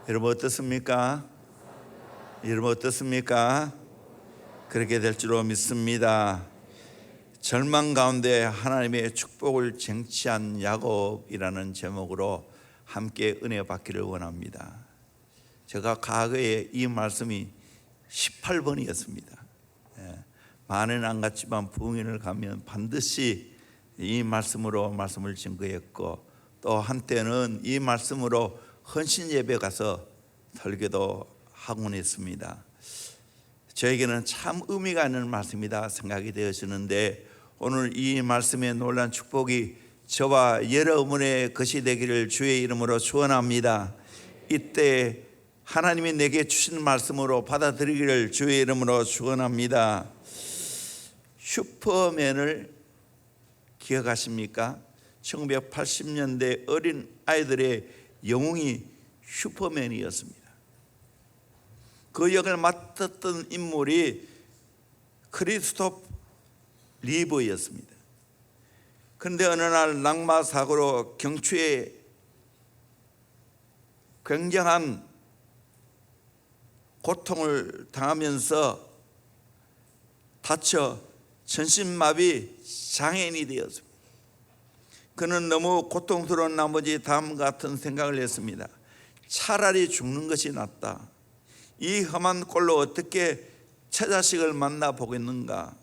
여러분 어떻습니까? 여러분 어떻습니까? 그렇게 될 줄로 믿습니다. 절망 가운데 하나님의 축복을 쟁취한 야곱이라는 제목으로 함께 은혜 받기를 원합니다. 제가 과거에 이 말씀이 18번이었습니다. 만에는 안 갔지만 부흥회를 가면 반드시 이 말씀으로 말씀을 증거했고, 또 한때는 이 말씀으로 헌신 예배 가서 설교도 하곤 했습니다. 저에게는 참 의미가 있는 말씀이다 생각이 되어지는데, 오늘 이 말씀의 놀라운 축복이 저와 여러분의 것이 되기를 주의 이름으로 축원합니다. 이때 하나님이 내게 주신 말씀으로 받아들이기를 주의 이름으로 축원합니다. 슈퍼맨을 기억하십니까? 1980년대 어린 아이들의 영웅이 슈퍼맨이었습니다. 그 역을 맡았던 인물이 크리스토프 리버였습니다. 그런데 어느 날 낙마 사고로 경추에 굉장한 고통을 당하면서 다쳐 전신마비 장애인이 되었습니다. 그는 너무 고통스러운 나머지 다음과 같은 생각을 했습니다. 차라리 죽는 것이 낫다. 이 험한 꼴로 어떻게 처자식을 만나보겠는가.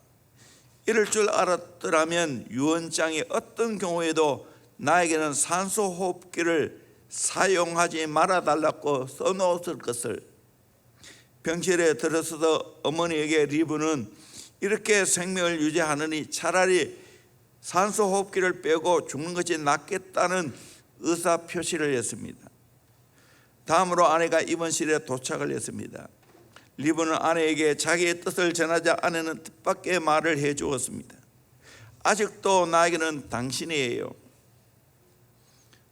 이럴 줄 알았더라면 유언장이 어떤 경우에도 나에게는 산소호흡기를 사용하지 말아달라고 써놓았을 것을. 병실에 들어서도 어머니에게 리브는 이렇게 생명을 유지하느니 차라리 산소호흡기를 빼고 죽는 것이 낫겠다는 의사표시를 했습니다. 다음으로 아내가 입원실에 도착을 했습니다. 리브는 아내에게 자기의 뜻을 전하자 아내는 뜻밖의 말을 해주었습니다. 아직도 나에게는 당신이에요.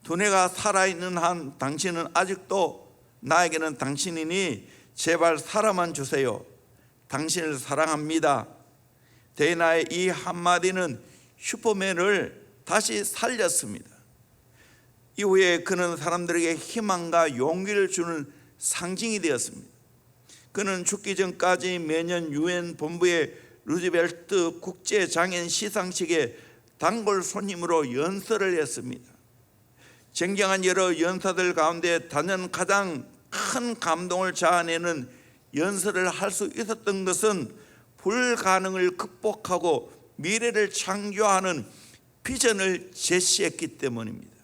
두뇌가 살아있는 한 당신은 아직도 나에게는 당신이니 제발 살아만 주세요. 당신을 사랑합니다. 데이나의 이 한마디는 슈퍼맨을 다시 살렸습니다. 이후에 그는 사람들에게 희망과 용기를 주는 상징이 되었습니다. 그는 죽기 전까지 매년 유엔 본부의 루즈벨트 국제장애인 시상식에 단골 손님으로 연설을 했습니다. 쟁쟁한 여러 연사들 가운데 단연 가장 큰 감동을 자아내는 연설을 할 수 있었던 것은 불가능을 극복하고 미래를 창조하는 비전을 제시했기 때문입니다.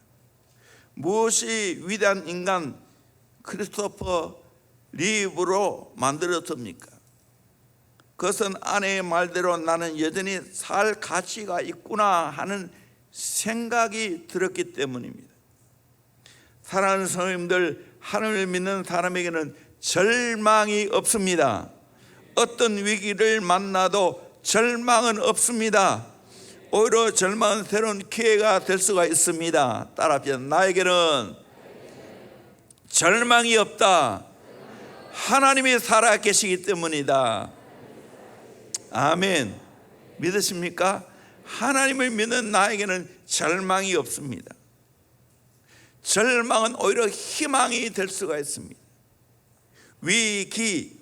무엇이 위대한 인간 크리스토퍼 리브로 만들었습니까? 그것은 아내의 말대로 나는 여전히 살 가치가 있구나 하는 생각이 들었기 때문입니다. 사랑하는 성도님들, 하나님을 믿는 사람에게는 절망이 없습니다. 어떤 위기를 만나도 절망은 없습니다. 오히려 절망은 새로운 기회가 될 수가 있습니다. 따라합시다. 나에게는 절망이 없다. 하나님이 살아 계시기 때문이다. 아멘. 믿으십니까? 하나님을 믿는 나에게는 절망이 없습니다. 절망은 오히려 희망이 될 수가 있습니다. 위기,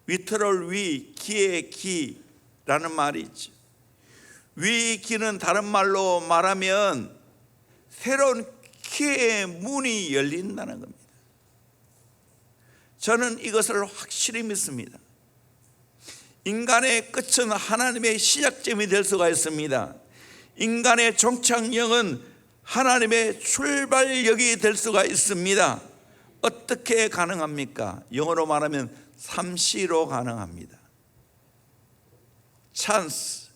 위트럴 위, 기의 기라는 말이 있죠. 위기는 다른 말로 말하면 새로운 기회의 문이 열린다는 겁니다. 저는 이것을 확실히 믿습니다. 인간의 끝은 하나님의 시작점이 될 수가 있습니다. 인간의 종착역은 하나님의 출발역이 될 수가 있습니다. 어떻게 가능합니까? 영어로 말하면 3C로 가능합니다. 찬스,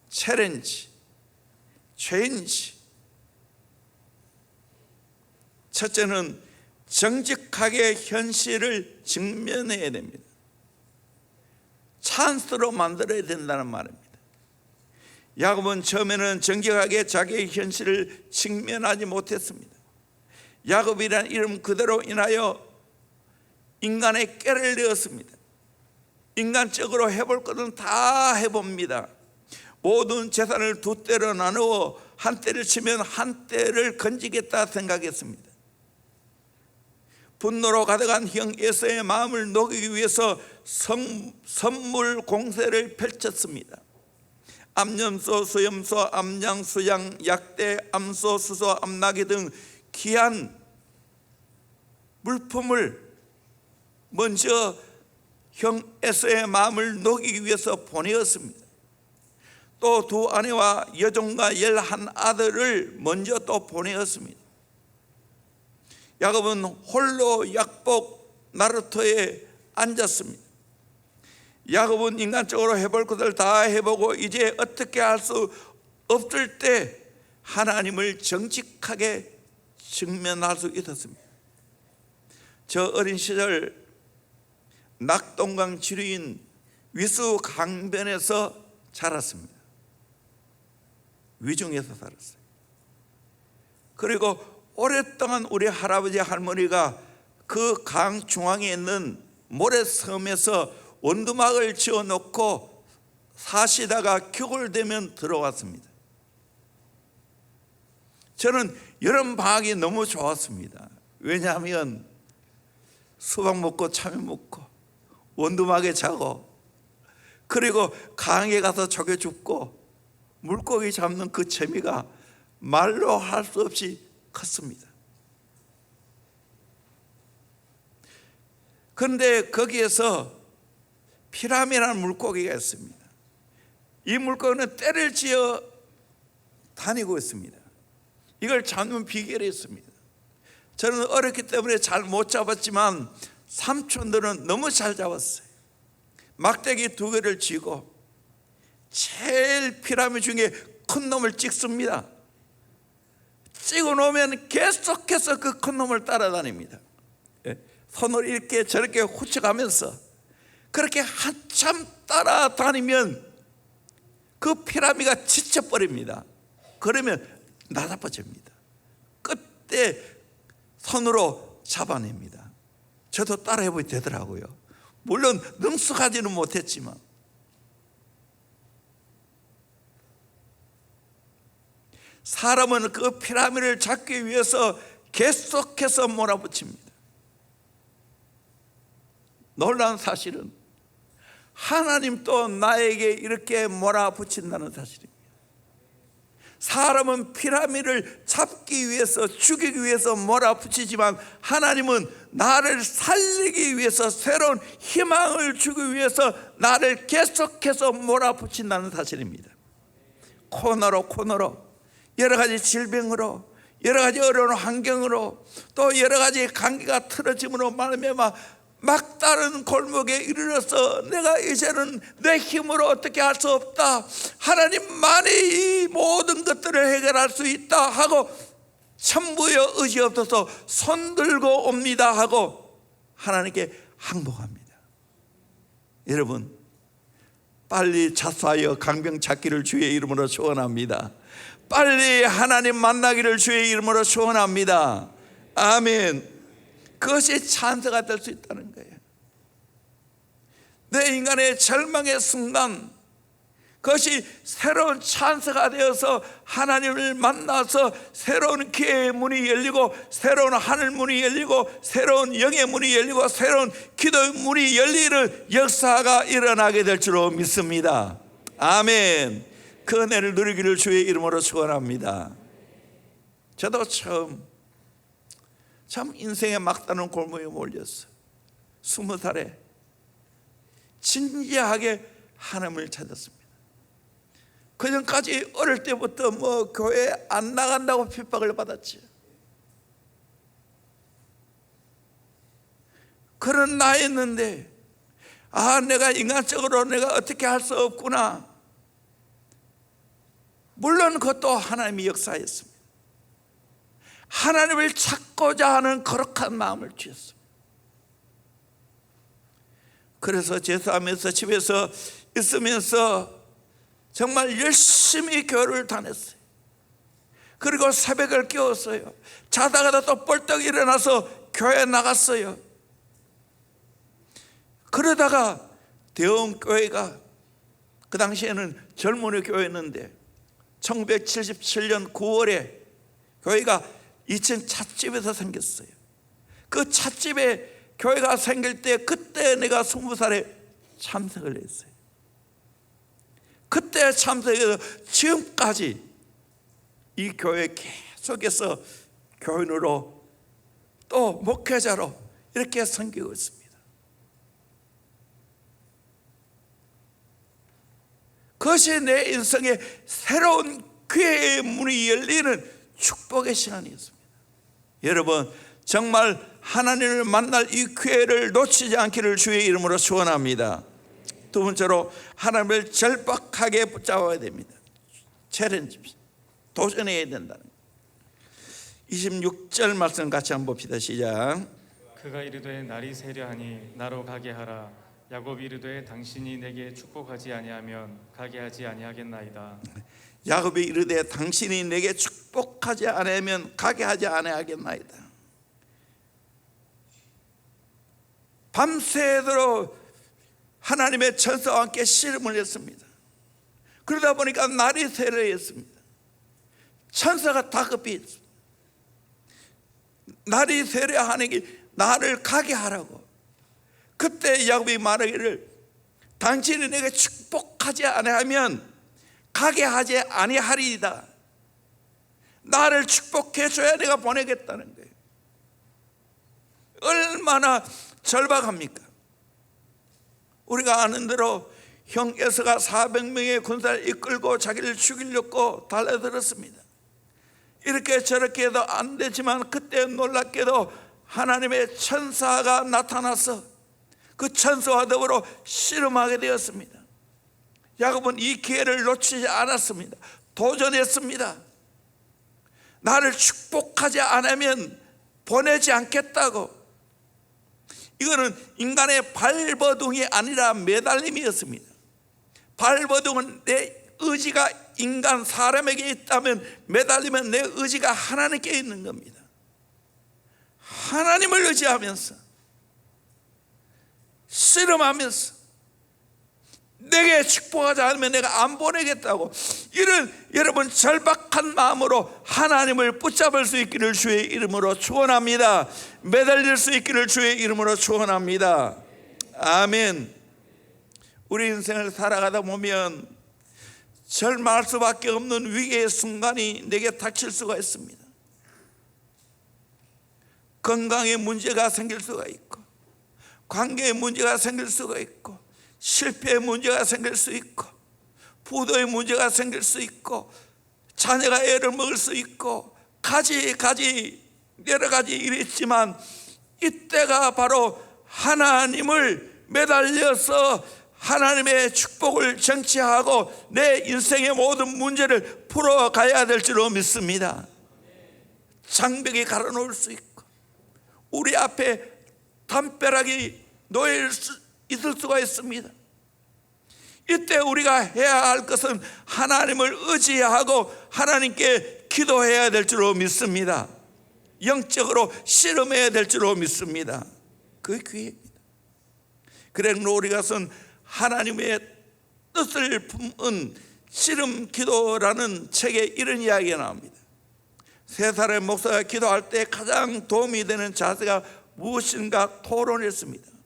챌린지, 체인지. 첫째는 정직하게 현실을 직면해야 됩니다. 찬스로 만들어야 된다는 말입니다. 야곱은 처음에는 정직하게 자기의 현실을 직면하지 못했습니다. 야곱이라는 이름 그대로 인하여 인간의 꾀를 내었습니다. 인간적으로 해볼 것은 다 해봅니다. 모든 재산을 두 때로 나누어 한 때를 치면 한 때를 건지겠다 생각했습니다. 분노로 가득한 형 에서의 마음을 녹이기 위해서 선물 공세를 펼쳤습니다. 암염소, 수염소, 암양, 수양, 약대, 암소, 수소, 암나기 등 귀한 물품을 먼저 형 에서의 마음을 녹이기 위해서 보내었습니다. 또 두 아내와 여종과 11아들을 먼저 또 보내었습니다. 야곱은 홀로 약복 나루터에 앉았습니다. 야곱은 인간적으로 해볼 것을 다 해보고 이제 어떻게 할 수 없을 때 하나님을 정직하게 직면할 수 있었습니다. 저 어린 시절 낙동강 지류인 위수 강변에서 자랐습니다. 위중에서 살았어요. 그리고 오랫동안 우리 할아버지 할머니가 그 강 중앙에 있는 모래섬에서 원두막을 지어놓고 사시다가 겨울 되면 들어왔습니다. 저는 여름 방학이 너무 좋았습니다. 왜냐하면 수박 먹고 참외 먹고 원두막에 자고 그리고 강에 가서 조개 줍고 물고기 잡는 그 재미가 말로 할 수 없이 컸습니다. 그런데 거기에서 피라미라는 물고기가 있습니다. 이 물고기는 떼를 지어 다니고 있습니다. 이걸 잡는 비결이 있습니다. 저는 어렸기 때문에 잘 못 잡았지만 삼촌들은 너무 잘 잡았어요. 막대기 2개를 쥐고 제일 피라미 중에 큰 놈을 찍습니다. 찍어 놓으면 계속해서 그 큰 놈을 따라다닙니다. 손을 이렇게 저렇게 후쳐가면서 그렇게 한참 따라다니면 그 피라미가 지쳐버립니다. 그러면 나다빠집니다. 그때 손으로 잡아냅니다. 저도 따라해보게 되더라고요. 물론 능숙하지는 못했지만 사람은 그 피라미드를 잡기 위해서 계속해서 몰아붙입니다. 놀라운 사실은 하나님도 나에게 이렇게 몰아붙인다는 사실입니다. 사람은 피라미드를 잡기 위해서 죽이기 위해서 몰아붙이지만 하나님은 나를 살리기 위해서 새로운 희망을 주기 위해서 나를 계속해서 몰아붙인다는 사실입니다. 코너로 여러 가지 질병으로 여러 가지 어려운 환경으로 또 여러 가지 관계가 틀어짐으로 말미암아 막다른 골목에 이르러서 내가 이제는 내 힘으로 어떻게 할 수 없다, 하나님만이 이 모든 것들을 해결할 수 있다 하고 천부여 의지 없어서 손 들고 옵니다 하고 하나님께 항복합니다. 여러분, 빨리 자수하여 강병 찾기를 주의 이름으로 축원합니다. 빨리 하나님 만나기를 주의 이름으로 축원합니다. 아멘. 그것이 찬스가 될 수 있다는 거예요. 내 인간의 절망의 순간 그것이 새로운 찬스가 되어서 하나님을 만나서 새로운 기회의 문이 열리고 새로운 하늘 문이 열리고 새로운 영의 문이 열리고 새로운 기도의 문이 열리는 역사가 일어나게 될 줄로 믿습니다. 아멘. 그 은혜를 누리기를 주의 이름으로 축원합니다. 저도 처음 참 인생의 막다른 골목에 몰렸어요. 20살에 진지하게 하나님을 찾았습니다. 그전까지 어릴 때부터 교회 안 나간다고 핍박을 받았지. 그런 나이였는데 내가 인간적으로 내가 어떻게 할 수 없구나. 물론 그것도 하나님의 역사였습니다. 하나님을 찾고자 하는 거룩한 마음을 주셨습니다. 그래서 제사하면서 집에서 있으면서 정말 열심히 교회를 다녔어요. 그리고 새벽을 깨웠어요. 자다가도 또 벌떡 일어나서 교회에 나갔어요. 그러다가 대형 교회가 그 당시에는 젊은이 교회였는데 1977년 9월에 교회가 2층 찻집에서 생겼어요. 그 그 찻집에 교회가 생길 때 그때 내가 20살에 참석을 했어요. 그때 참석해서 지금까지 이 교회 계속해서 교인으로 또 목회자로 이렇게 섬기고 있습니다. 그것이 내 인생의 새로운 기회의 문이 열리는 축복의 시간이었습니다. 여러분, 정말 하나님을 만날 이 기회를 놓치지 않기를 주의 이름으로 축원합니다. 두 번째로, 하나님을 절박하게 붙잡아야 됩니다. 챌린지, 도전해야 된다는 거예요. 26절 말씀 같이 한번 봅시다. 시작. 그가 이르되 날이 새려하니 나로 가게 하라. 야곱이 이르되 당신이 내게 축복하지 아니하면 가게 하지 아니하겠나이다. 야곱이 이르되 당신이 내게 축복하지 아니하면 가게 하지 아니하겠나이다. 밤새도록 하나님의 천사와 함께 씨름을 했습니다. 그러다 보니까 날이 새려했습니다. 천사가 다급히 했습니다. 날이 새려하는 게 나를 가게 하라고. 그때 야곱이 말하기를 당신이 내게 축복하지 아니하면 가게 하지 아니하리이다. 나를 축복해 줘야 내가 보내겠다는 거예요. 얼마나 절박합니까? 우리가 아는 대로 형 에서가 400명의 군사를 이끌고 자기를 죽이려고 달려들었습니다. 이렇게 저렇게 해도 안 되지만 그때 놀랍게도 하나님의 천사가 나타나서 그 천사와 더불어 씨름하게 되었습니다. 야곱은 이 기회를 놓치지 않았습니다. 도전했습니다. 나를 축복하지 않으면 보내지 않겠다고. 이거는 인간의 발버둥이 아니라 매달림이었습니다. 발버둥은 내 의지가 인간 사람에게 있다면, 매달리면 내 의지가 하나님께 있는 겁니다. 하나님을 의지하면서 씨름하면서 내게 축복하지 않으면 내가 안 보내겠다고, 이런 여러분 절박한 마음으로 하나님을 붙잡을 수 있기를 주의 이름으로 축원합니다. 매달릴 수 있기를 주의 이름으로 축원합니다. 아멘. 우리 인생을 살아가다 보면 절망할 수밖에 없는 위기의 순간이 내게 닥칠 수가 있습니다. 건강에 문제가 생길 수가 있고, 관계에 문제가 생길 수가 있고, 실패의 문제가 생길 수 있고, 부도의 문제가 생길 수 있고, 자녀가 애를 먹을 수 있고, 가지 여러 가지 일이 있지만, 이때가 바로 하나님을 매달려서 하나님의 축복을 쟁취하고 내 인생의 모든 문제를 풀어가야 될 줄로 믿습니다. 장벽이 갈아놓을 수 있고, 우리 앞에 담벼락이 놓일 수 있을 수가 있습니다. 이때 우리가 해야 할 것은 하나님을 의지하고 하나님께 기도해야 될 줄로 믿습니다. 영적으로 씨름해야 될 줄로 믿습니다. 그게 기회입니다. 그래서 우리가 쓴 하나님의 뜻을 품은 씨름 기도라는 책에 이런 이야기가 나옵니다. 세 살의 목사가 기도할 때 가장 도움이 되는 자세가 무엇인가 토론했습니다.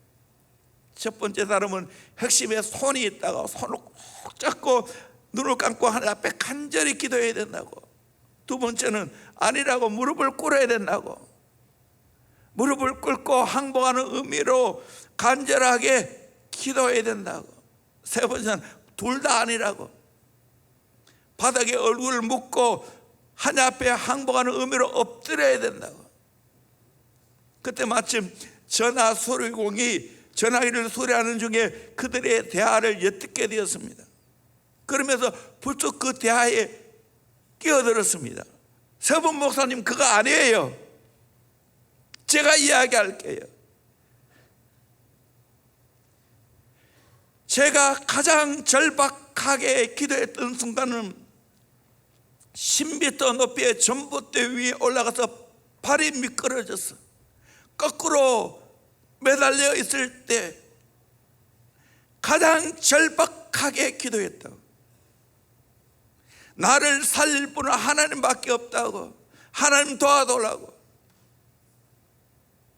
첫 번째 사람은 핵심에 손이 있다고 손을 꼭 잡고 눈을 감고 하나님 앞에 간절히 기도해야 된다고. 두 번째는 아니라고 무릎을 꿇어야 된다고. 무릎을 꿇고 항복하는 의미로 간절하게 기도해야 된다고. 세 번째는 둘 다 아니라고. 바닥에 얼굴을 묻고 하나님 앞에 항복하는 의미로 엎드려야 된다고. 그때 마침 전화 수리공이 전화기를 수리하는 중에 그들의 대화를 엿듣게 되었습니다. 그러면서 불쑥 그 대화에 끼어들었습니다. 서분 목사님, 그거 아니에요. 제가 이야기할게요. 제가 가장 절박하게 기도했던 순간은 10m 높이의 전봇대 위에 올라가서 발이 미끄러졌어. 거꾸로 매달려 있을 때 가장 절박하게 기도했다고. 나를 살릴 분은 하나님밖에 없다고. 하나님 도와달라고.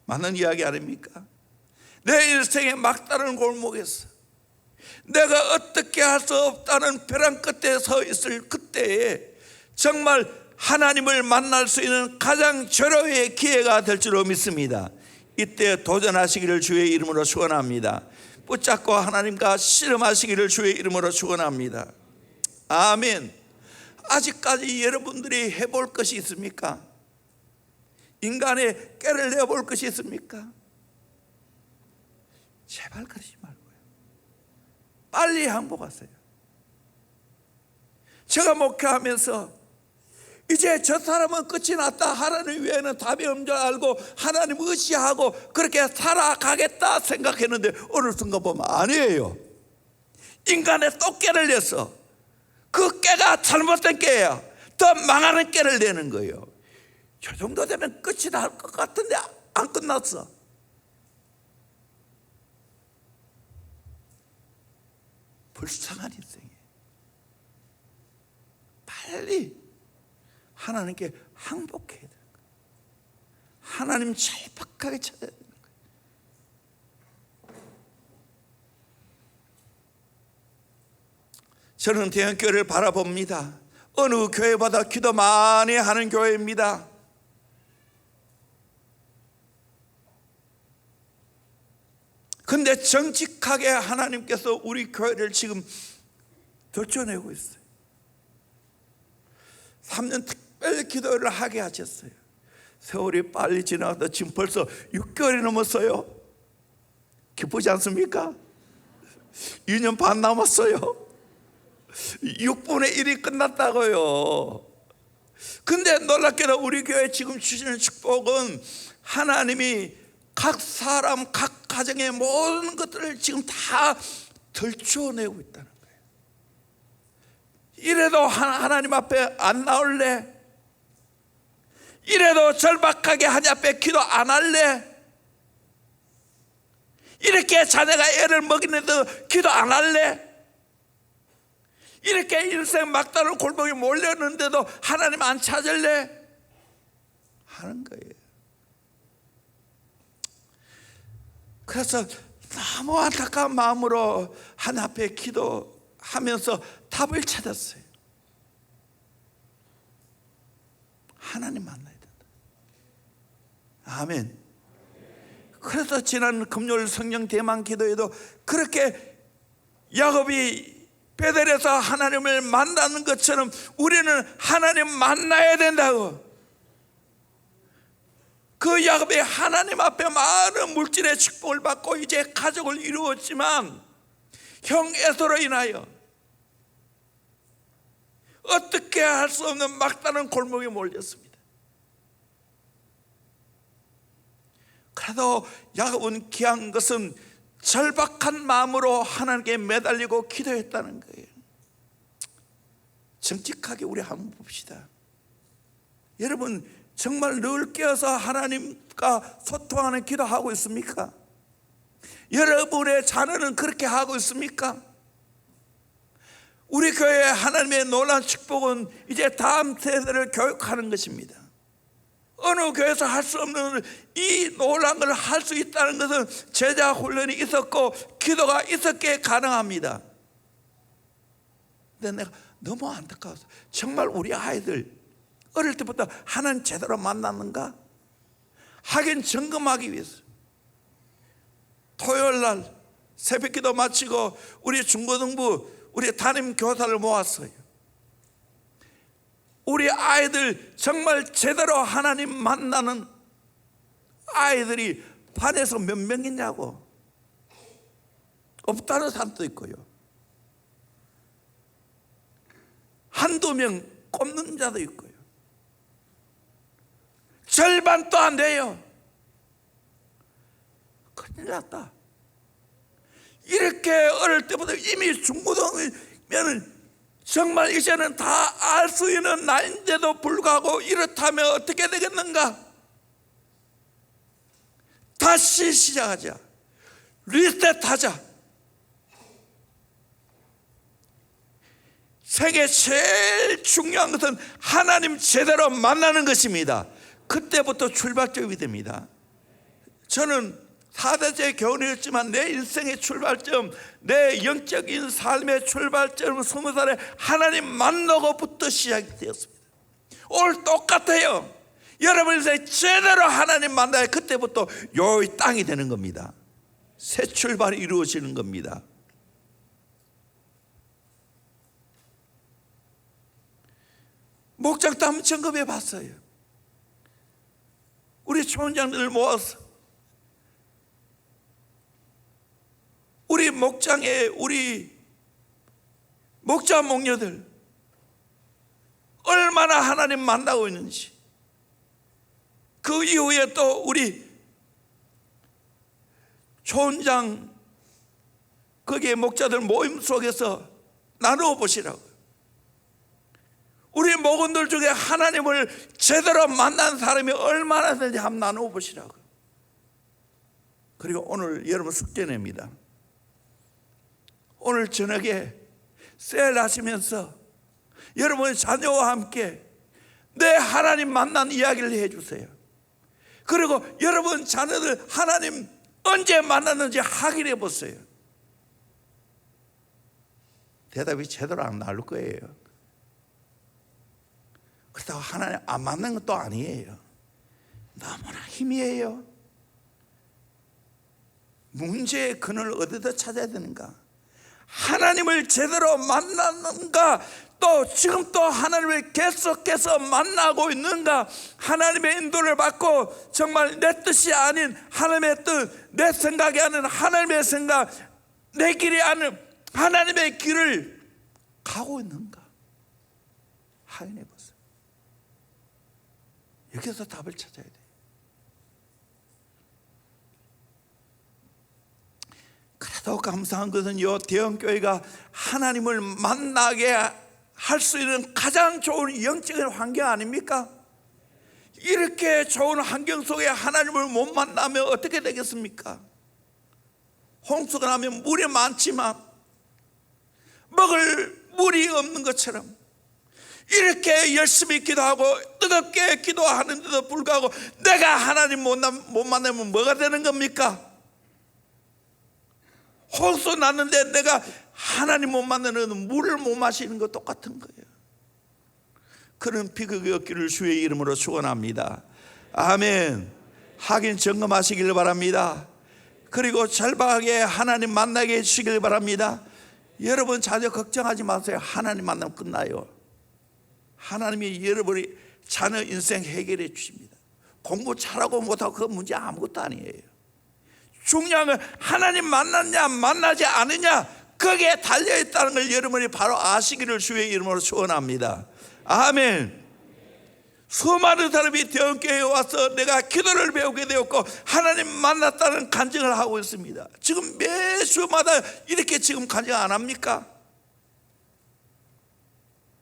맞는 이야기 아닙니까? 내 인생의 막다른 골목에서 내가 어떻게 할 수 없다는 벼랑 끝에 서 있을 그때에 정말 하나님을 만날 수 있는 가장 절호의 기회가 될 줄로 믿습니다. 이때 도전하시기를 주의 이름으로 축원합니다. 붙잡고 하나님과 씨름하시기를 주의 이름으로 축원합니다. 아멘. 아직까지 여러분들이 해볼 것이 있습니까? 인간의 깨를 내볼 것이 있습니까? 제발 그러지 말고요. 빨리 항복하세요. 제가 목회하면서 이제 저 사람은 끝이 났다, 하나님 외에는 답이 없는 줄 알고 하나님 의지하고 그렇게 살아가겠다 생각했는데 어느 순간 보면 아니에요. 인간의 또 깨를 내서 그 깨가 잘못된 깨야 더 망하는 깨를 내는 거예요. 저 정도 되면 끝이 날 것 같은데 안 끝났어. 불쌍한 인생이에요. 빨리 하나님께 항복해야 되는 거예요. 하나님 절박하게 찾아야 되는 거예요. 저는 대형교회를 바라봅니다. 어느 교회보다 기도 많이 하는 교회입니다. 근데 정직하게 하나님께서 우리 교회를 지금 들춰내고 있어요. 3년 특별 기도를 하게 하셨어요. 세월이 빨리 지나가다 지금 벌써 6개월이 넘었어요. 기쁘지 않습니까? 2년 반 남았어요. 6분의 1이 끝났다고요. 근데 놀랍게도 우리 교회 지금 주시는 축복은 하나님이 각 사람, 각 가정의 모든 것들을 지금 다 들춰내고 있다는 거예요. 이래도 하나님 앞에 안 나올래? 이래도 절박하게 하나님 앞에 기도 안 할래? 이렇게 자녀가 애를 먹이는데도 기도 안 할래? 이렇게 인생 막다른 골목에 몰렸는데도 하나님 안 찾을래? 하는 거예요. 그래서 너무 안타까운 마음으로 하나님 앞에 기도하면서 답을 찾았어요. 하나님 만나야 된다. 아멘. 그래서 지난 금요일 성령 대망 기도에도 그렇게 야곱이 베델에서 하나님을 만나는 것처럼 우리는 하나님 만나야 된다고. 그 야곱이 하나님 앞에 많은 물질의 축복을 받고 이제 가족을 이루었지만 형 에서로 인하여 어떻게 할 수 없는 막다른 골목에 몰렸습니다. 그래도 야곱은 귀한 것은 절박한 마음으로 하나님께 매달리고 기도했다는 거예요. 정직하게 우리 한번 봅시다. 여러분 정말 늘 깨어서 하나님과 소통하는 기도하고 있습니까? 여러분의 자녀는 그렇게 하고 있습니까? 우리 교회의 하나님의 놀라운 축복은 이제 다음 세대를 교육하는 것입니다. 어느 교회에서 할 수 없는 이 놀라운 걸 할 수 있다는 것은 제자 훈련이 있었고 기도가 있었기에 가능합니다. 근데 내가 너무 안타까워서 정말 우리 아이들 어릴 때부터 하나님 제대로 만났는가? 하긴 점검하기 위해서 토요일날 새벽기도 마치고 우리 중고등부 우리 담임 교사를 모았어요. 우리 아이들 정말 제대로 하나님 만나는 아이들이 반에서 몇 명이냐고. 없다는 사람도 있고요. 한두 명 꼽는 자도 있고요. 절반도 안 돼요. 큰일 났다. 이렇게 어릴 때부터 이미 중고등이면 정말 이제는 다 알 수 있는 나이인데도 불구하고 이렇다면 어떻게 되겠는가? 다시 시작하자. 리셋하자. 세계 제일 중요한 것은 하나님 제대로 만나는 것입니다. 그때부터 출발점이 됩니다. 저는 4대째 교훈이었지만 내 인생의 출발점, 내 영적인 삶의 출발점은 20살에 하나님 만나고부터 시작이 되었습니다. 오늘 똑같아요. 여러분 인생 제대로 하나님 만나야 그때부터 요 땅이 되는 겁니다. 새 출발이 이루어지는 겁니다. 목장도 한번 점검해 봤어요. 우리 초원장들을 모아서 우리 목장에 우리 목자 목녀들 얼마나 하나님 만나고 있는지, 그 이후에 또 우리 초원장 거기에 목자들 모임 속에서 나누어 보시라고요. 우리 목원들 중에 하나님을 제대로 만난 사람이 얼마나 되는지 한번 나누어 보시라고요. 그리고 오늘 여러분 숙제냅니다. 오늘 저녁에 세일 하시면서 여러분 자녀와 함께 내 하나님 만난 이야기를 해주세요. 그리고 여러분 자녀들 하나님 언제 만났는지 확인해 보세요. 대답이 제대로 안 나올 거예요. 그렇다고 하나님 안 만난 것도 아니에요. 너무나 희미해요. 문제의 근원을 어디다 찾아야 되는가? 하나님을 제대로 만났는가? 또 지금 또 하나님을 계속해서 만나고 있는가? 하나님의 인도를 받고 정말 내 뜻이 아닌 하나님의 뜻, 내 생각이 아닌 하나님의 생각, 내 길이 아닌 하나님의 길을 가고 있는가? 확인해 보세요. 여기서 답을 찾아야 돼요. 그래도 감사한 것은 이 대형교회가 하나님을 만나게 할 수 있는 가장 좋은 영적인 환경 아닙니까? 이렇게 좋은 환경 속에 하나님을 못 만나면 어떻게 되겠습니까? 홍수가 나면 물이 많지만 먹을 물이 없는 것처럼 이렇게 열심히 기도하고 뜨겁게 기도하는데도 불구하고 내가 하나님 못 만나면 뭐가 되는 겁니까? 홍수 났는데 내가 하나님 못 만나는 물을 못 마시는 거 똑같은 거예요. 그런 비극이 없기를 주의 이름으로 축원합니다. 아멘. 확인 점검하시길 바랍니다. 그리고 절박하게 하나님 만나게 해주시길 바랍니다. 여러분 자녀 걱정하지 마세요. 하나님 만나면 끝나요. 하나님이 여러분의 자녀 인생 해결해 주십니다. 공부 잘하고 못하고 그 문제 아무것도 아니에요. 중요한 건 하나님 만났냐 만나지 않느냐, 거기에 달려있다는 걸 여러분이 바로 아시기를 주의 이름으로 축원합니다. 아멘. 수많은 사람이 대형교회에 와서 내가 기도를 배우게 되었고 하나님 만났다는 간증을 하고 있습니다. 지금 매주마다 이렇게 지금 간증 안 합니까?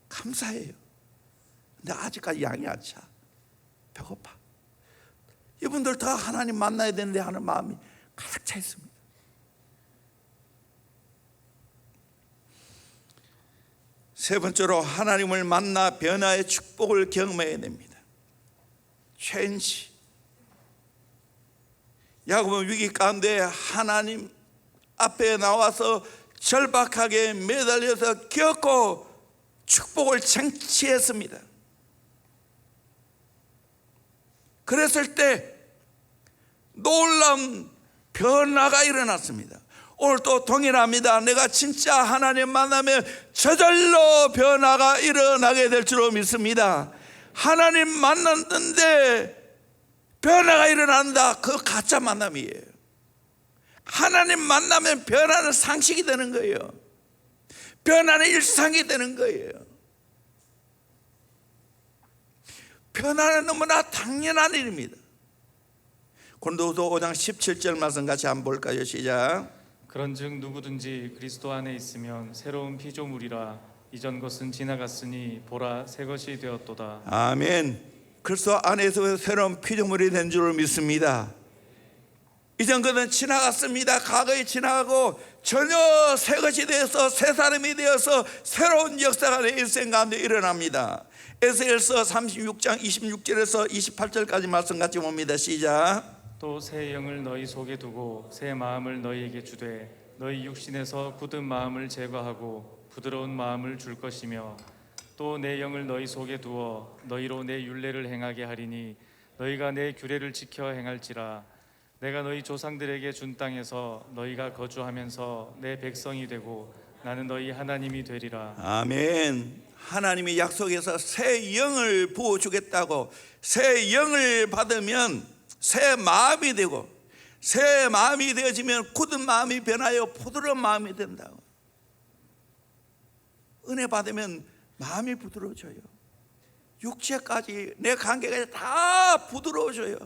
감사해요. 근데 아직까지 양이 안 차. 배고파. 이분들 다 하나님 만나야 되는데 하는 마음이 가득 차 있습니다. 세 번째로 하나님을 만나 변화의 축복을 경험해야 됩니다. 체인지. 야곱은 위기 가운데 하나님 앞에 나와서 절박하게 매달려서 겪고 축복을 쟁취했습니다. 그랬을 때 놀라운 변화가 일어났습니다. 오늘 또 동일합니다. 내가 진짜 하나님 만나면 저절로 변화가 일어나게 될 줄로 믿습니다. 하나님 만났는데 변화가 일어난다. 그거 가짜 만남이에요. 하나님 만나면 변화는 상식이 되는 거예요. 변화는 일상이 되는 거예요. 변화는 너무나 당연한 일입니다. 고린도후서 5장 17절 말씀 같이 한번 볼까요? 시작. 그런즉 누구든지 그리스도 안에 있으면 새로운 피조물이라 이전 것은 지나갔으니 보라 새 것이 되었도다. 아멘. 그리스도 안에서 새로운 피조물이 된 줄 믿습니다. 이전 것은 지나갔습니다. 과거에 지나가고 전혀 새 것이 되어서 새 사람이 되어서 새로운 역사가 내 일생 가운데 일어납니다. 에스겔서 36장 26절에서 28절까지 말씀 같이 봅니다. 시작. 또 새 영을 너희 속에 두고 새 마음을 너희에게 주되 너희 육신에서 굳은 마음을 제거하고 부드러운 마음을 줄 것이며 또 내 영을 너희 속에 두어 너희로 내 율례를 행하게 하리니 너희가 내 규례를 지켜 행할지라. 내가 너희 조상들에게 준 땅에서 너희가 거주하면서 내 백성이 되고 나는 너희 하나님이 되리라. 아멘. 하나님이 약속해서 새 영을 부어주겠다고, 새 영을 받으면 새 마음이 되고, 새 마음이 되어지면 굳은 마음이 변하여 부드러운 마음이 된다고. 은혜 받으면 마음이 부드러워져요. 육체까지, 내 관계가 다 부드러워져요.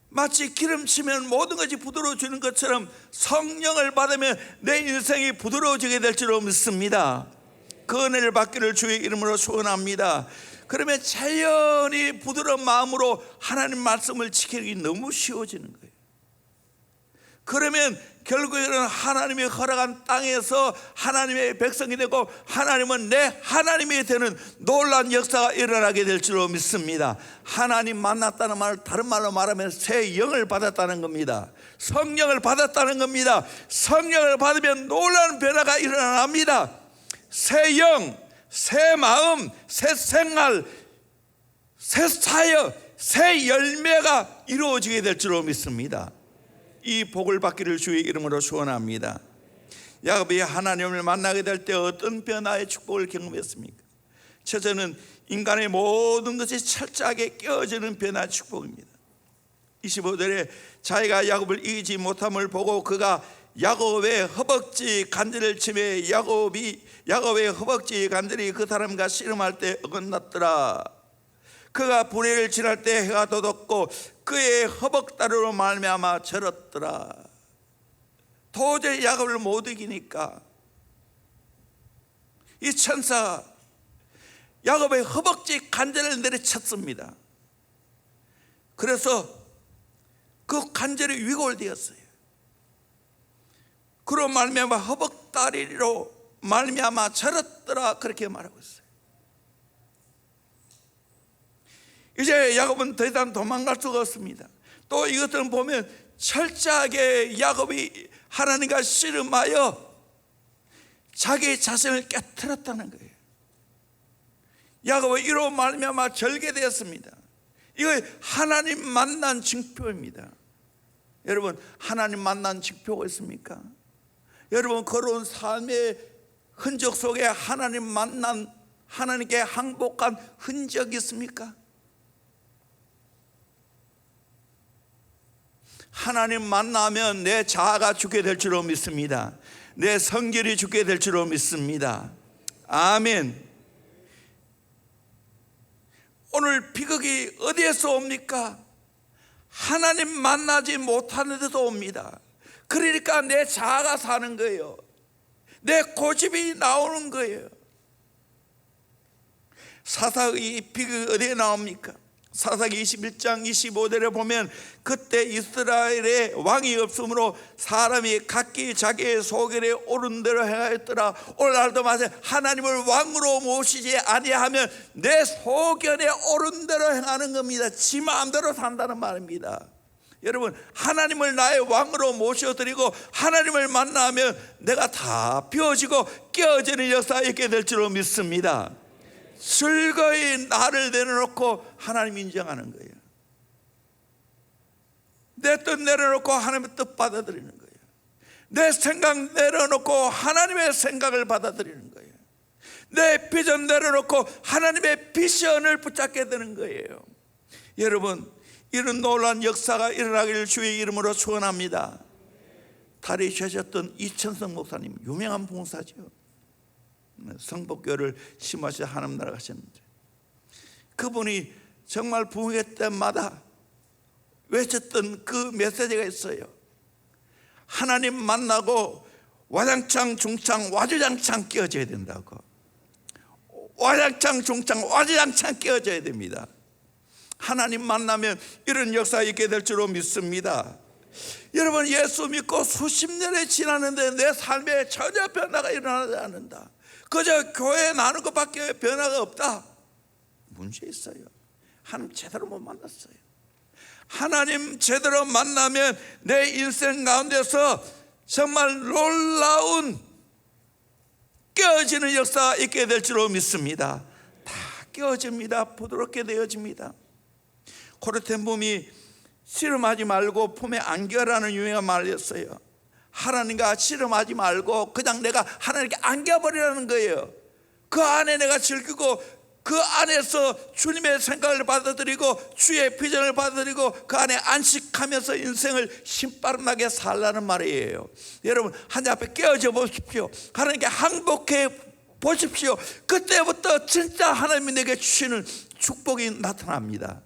마치 기름치면 모든 것이 부드러워지는 것처럼 성령을 받으면 내 인생이 부드러워지게 될 줄 믿습니다. 그 은혜를 받기를 주의 이름으로 소원합니다. 그러면 자연히 부드러운 마음으로 하나님 말씀을 지키기 너무 쉬워지는 거예요. 그러면 결국에는 하나님이 허락한 땅에서 하나님의 백성이 되고 하나님은 내 하나님이 되는 놀라운 역사가 일어나게 될 줄로 믿습니다. 하나님 만났다는 말, 다른 말로 말하면 새 영을 받았다는 겁니다. 성령을 받았다는 겁니다. 성령을 받으면 놀라운 변화가 일어납니다. 새 영, 새 마음, 새 생활, 새 사역, 새 열매가 이루어지게 될 줄로 믿습니다. 이 복을 받기를 주의 이름으로 소원합니다. 야곱이 하나님을 만나게 될 때 어떤 변화의 축복을 경험했습니까? 첫째는 인간의 모든 것이 철저하게 깨어지는 변화의 축복입니다. 25절에 자기가 야곱을 이기지 못함을 보고 그가 야곱의 허벅지 간절을 치매 야곱의 허벅지 간절이 그 사람과 씨름할 때 어긋났더라. 그가 분해를 지날 때 해가 돋았고 그의 허벅다리로 말미암아 절었더라. 도저히 야곱을 못 이기니까 이 천사가 야곱의 허벅지 관절을 내리쳤습니다. 그래서 그 관절이 위골되었어요. 그로 말미암아 허벅다리로 말미암아 절었더라, 그렇게 말하고 있어요. 이제 야곱은 더 이상 도망갈 수가 없습니다. 또 이것들은 보면 철저하게 야곱이 하나님과 씨름하여 자기 자신을 깨트렸다는 거예요. 야곱은 이로 말미암아 절개되었습니다. 이거 하나님 만난 징표입니다. 여러분, 하나님 만난 징표가 있습니까? 여러분, 걸어온 삶의 흔적 속에 하나님 만난, 하나님께 항복한 흔적이 있습니까? 하나님 만나면 내 자아가 죽게 될 줄로 믿습니다. 내 성결이 죽게 될 줄로 믿습니다. 아멘. 오늘 비극이 어디에서 옵니까? 하나님 만나지 못하는 데서 옵니다. 그러니까 내 자아가 사는 거예요. 내 고집이 나오는 거예요. 사사의 비극이 어디에 나옵니까? 사사기 21장 25절에 보면 그때 이스라엘에 왕이 없으므로 사람이 각기 자기의 소견에 옳은 대로 행하였더라. 오늘날도 마찬가지, 하나님을 왕으로 모시지 아니하면 내 소견에 옳은 대로 행하는 겁니다. 지 마음대로 산다는 말입니다. 여러분, 하나님을 나의 왕으로 모셔드리고 하나님을 만나면 내가 다 비워지고 깨어지는 역사가 있게 될 줄로 믿습니다. 즐거이 나를 내려놓고 하나님 인정하는 거예요. 내 뜻 내려놓고 하나님의 뜻 받아들이는 거예요. 내 생각 내려놓고 하나님의 생각을 받아들이는 거예요. 내 비전 내려놓고 하나님의 비전을 붙잡게 되는 거예요. 여러분, 이런 놀라운 역사가 일어나기를 주의 이름으로 축원합니다. 다리 셔셨던 이천성 목사님, 유명한 봉사죠. 성복교를 심하셔 하나님 나라 가셨는데, 그분이 정말 부흥회 때마다 외쳤던 그 메시지가 있어요. 하나님 만나고 와장창 중창 와주장창 끼어져야 된다고. 와장창 중창 와주장창 끼어져야 됩니다. 하나님 만나면 이런 역사가 있게 될 줄로 믿습니다. 여러분, 예수 믿고 수십 년이 지났는데 내 삶에 전혀 변화가 일어나지 않는다. 그저 교회에 나는 것밖에 변화가 없다. 문제 있어요. 하나님 제대로 못 만났어요. 하나님 제대로 만나면 내 인생 가운데서 정말 놀라운 깨어지는 역사가 있게 될 줄로 믿습니다. 다 깨어집니다. 부드럽게 되어집니다. 코르텐붐이 씨름하지 말고 품에 안겨라는 유명한 말이었어요. 하나님과 씨름하지 말고 그냥 내가 하나님께 안겨버리라는 거예요. 그 안에 내가 즐기고 그 안에서 주님의 생각을 받아들이고 주의 비전을 받아들이고 그 안에 안식하면서 인생을 신바람나게 살라는 말이에요. 여러분 하나님 앞에 깨어져 보십시오. 하나님께 항복해 보십시오. 그때부터 진짜 하나님이 내게 주시는 축복이 나타납니다.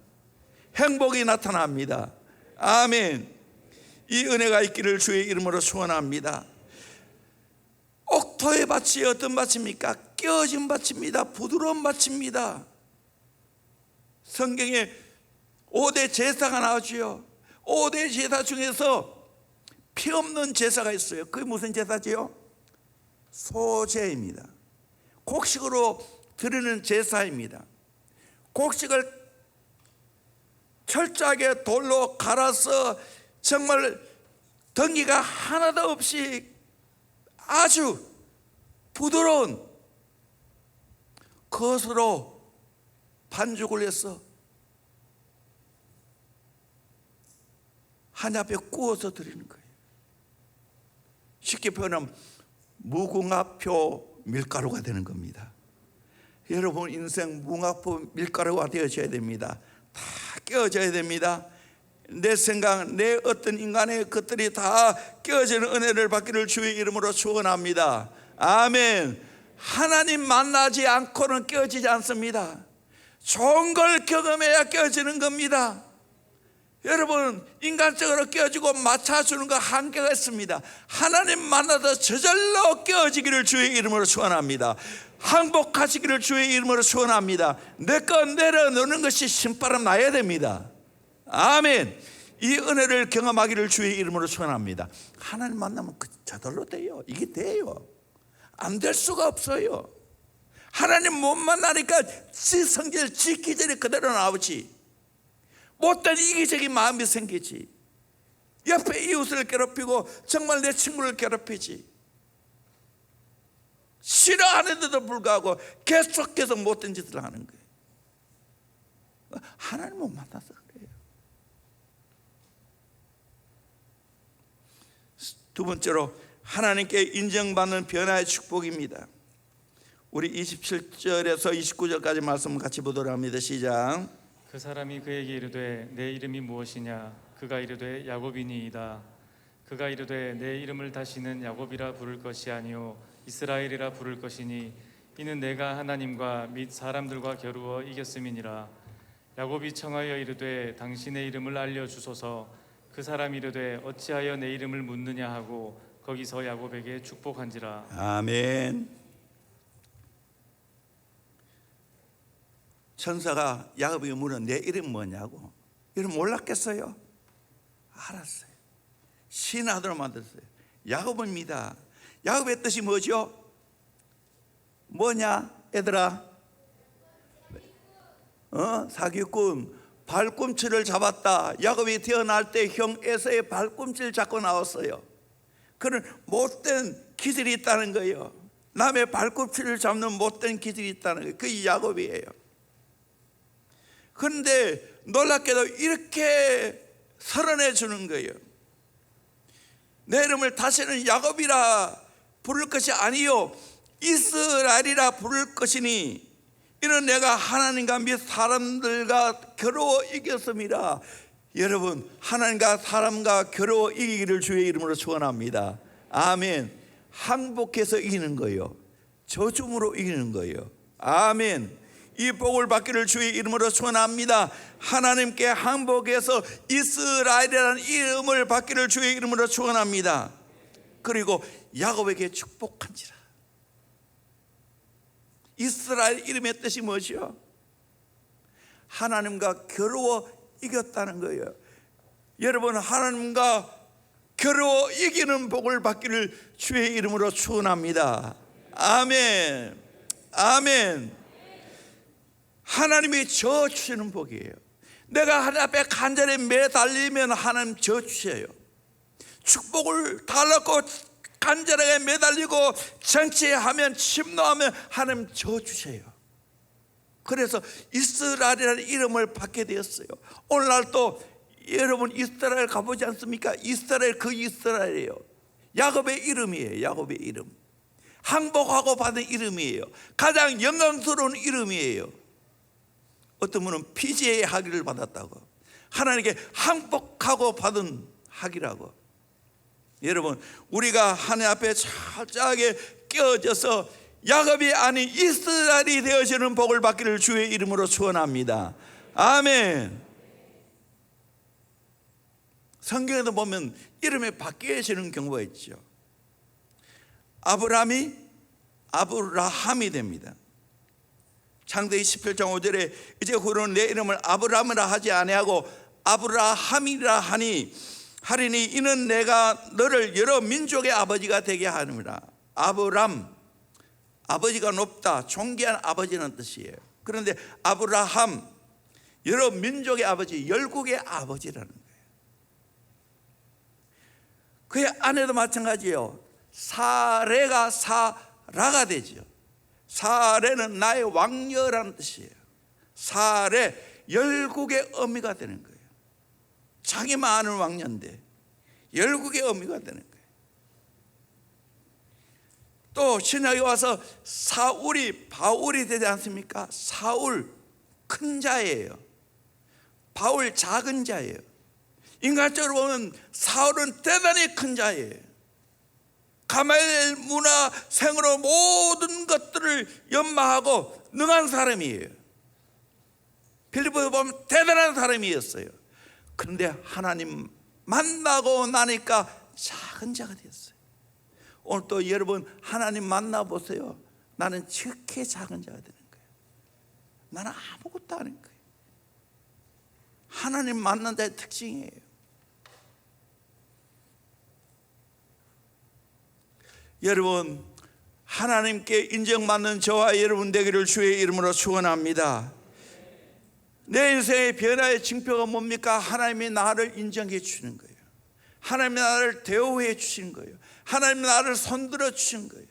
행복이 나타납니다. 아멘. 이 은혜가 있기를 주의 이름으로 소원합니다. 옥토의 밭이 어떤 밭입니까? 깨어진 밭입니다. 부드러운 밭입니다. 성경에 5대 제사가 나오지요. 5대 제사 중에서 피 없는 제사가 있어요. 그게 무슨 제사지요? 소제입니다. 곡식으로 드리는 제사입니다. 곡식을 철저하게 돌로 갈아서 정말 덩이가 하나도 없이 아주 부드러운 것으로 반죽을 해서 하나님 앞에 구워서 드리는 거예요. 쉽게 표현하면 무궁화표 밀가루가 되는 겁니다. 여러분 인생 무궁화표 밀가루가 되어져야 됩니다. 다 깨어져야 됩니다. 내 생각, 내 어떤 인간의 것들이 다 깨어지는 은혜를 받기를 주의 이름으로 축원합니다. 아멘. 하나님 만나지 않고는 깨어지지 않습니다. 좋은 걸 경험해야 깨어지는 겁니다. 여러분 인간적으로 깨어지고 맞춰주는 거 한계가 있습니다. 하나님 만나서 저절로 깨어지기를 주의 이름으로 축원합니다. 항복하시기를 주의 이름으로 축원합니다. 내 거 내려놓는 것이 신바람 나야 됩니다. 아멘. 이 은혜를 경험하기를 주의 이름으로 축원합니다. 하나님 만나면 저절로 돼요. 이게 돼요. 안 될 수가 없어요. 하나님 못 만나니까 지 성질 지 기질이 그대로 나오지. 못된 이기적인 마음이 생기지. 옆에 이웃을 괴롭히고 정말 내 친구를 괴롭히지. 싫어하는데도 불구하고 계속해서 못된 짓을 하는 거예요. 하나님 못 만나서 그래요. 두 번째로 하나님께 인정받는 변화의 축복입니다. 우리 27절에서 29절까지 말씀을 같이 보도록 합니다. 시작. 그 사람이 그에게 이르되 내 이름이 무엇이냐? 그가 이르되 야곱이니이다. 그가 이르되 내 이름을 다시는 야곱이라 부를 것이 아니요 이스라엘이라 부를 것이니 이는 내가 하나님과 및 사람들과 겨루어 이겼음이니라. 야곱이 청하여 이르되 당신의 이름을 알려주소서. 그 사람이 이르되 어찌하여 내 이름을 묻느냐 하고 거기서 야곱에게 축복한지라. 아멘. 천사가 야곱에게 물어 내 이름 뭐냐고. 이름 몰랐겠어요? 알았어요. 신하도록 만들었어요. 야곱입니다. 야곱의 뜻이 뭐죠? 뭐냐 얘들아? 사기꾼. 발꿈치를 잡았다. 야곱이 태어날 때 형 에서의 발꿈치를 잡고 나왔어요. 그런 못된 기질이 있다는 거예요. 남의 발꿈치를 잡는 못된 기질이 있다는 거예요. 그게 야곱이에요. 그런데 놀랍게도 이렇게 설언해 주는 거예요. 내 이름을 다시는 야곱이라 부를 것이 아니요 이스라엘이라 부를 것이니 이는 내가 하나님과 및 사람들과 겨루어 이겼습니다. 여러분 하나님과 사람과 겨루어 이기기를 주의 이름으로 축원합니다. 아멘. 항복해서 이기는 거예요. 저주음으로 이기는 거예요. 아멘. 이 복을 받기를 주의 이름으로 축원합니다. 하나님께 항복해서 이스라엘이라는 이름을 받기를 주의 이름으로 축원합니다. 그리고 야곱에게 축복한지라. 이스라엘 이름의 뜻이 무엇이요? 하나님과 겨루어 이겼다는 거예요. 여러분 하나님과 겨루어 이기는 복을 받기를 주의 이름으로 축원합니다. 아멘. 아멘. 하나님이 저 주시는 복이에요. 내가 하나님 앞에 간절히 매달리면 하나님 져주세요. 축복을 달라고 간절하게 매달리고 정치하면 침노하면 하나님 져주세요. 그래서 이스라엘이라는 이름을 받게 되었어요. 오늘날 또 여러분 이스라엘 가보지 않습니까? 이스라엘 그 이스라엘이에요. 야곱의 이름이에요. 야곱의 이름. 항복하고 받은 이름이에요. 가장 영광스러운 이름이에요. 어떤 분은 피지의 학위를 받았다고, 하나님께 항복하고 받은 학위라고. 여러분, 우리가 하나님 앞에 철저하게 깨어져서 야곱이 아닌 이스라엘이 되어지는 복을 받기를 주의 이름으로 축원합니다. 아멘. 성경에도 보면 이름이 바뀌어지는 경우가 있죠. 아브라함이 아브라함이 됩니다. 창세기 17장 5절에 이제 후로는 내 이름을 아브라함이라 하지 아니하고 아브라함이라 하리니 이는 내가 너를 여러 민족의 아버지가 되게 하느니라. 아브람, 아버지가 높다, 존귀한 아버지라는 뜻이에요. 그런데 아브라함, 여러 민족의 아버지, 열국의 아버지라는 거예요. 그의 아내도 마찬가지예요. 사레가 사라가 되죠. 사레는 나의 왕녀라는 뜻이에요. 사레, 열국의 어미가 되는 거예요. 자기만 아는 왕녀인데 열국의 어미가 되는 거예요. 또 신약에 와서 사울이 바울이 되지 않습니까? 사울 큰 자예요. 바울 작은 자예요. 인간적으로 보면 사울은 대단히 큰 자예요. 가말리엘 문화생으로 모든 것들을 연마하고 능한 사람이에요. 빌립보에 보면 대단한 사람이었어요. 그런데 하나님 만나고 나니까 작은 자가 되었어요. 오늘 또 여러분 하나님 만나보세요. 나는 지극히 작은 자가 되는 거예요. 나는 아무것도 아닌 거예요. 하나님 만난 자의 특징이에요. 여러분, 하나님께 인정받는 저와 여러분 되기를 주의 이름으로 축원합니다. 내 인생의 변화의 징표가 뭡니까? 하나님이 나를 인정해 주시는 거예요. 하나님이 나를 대우해 주시는 거예요. 하나님이 나를 손들어 주시는 거예요.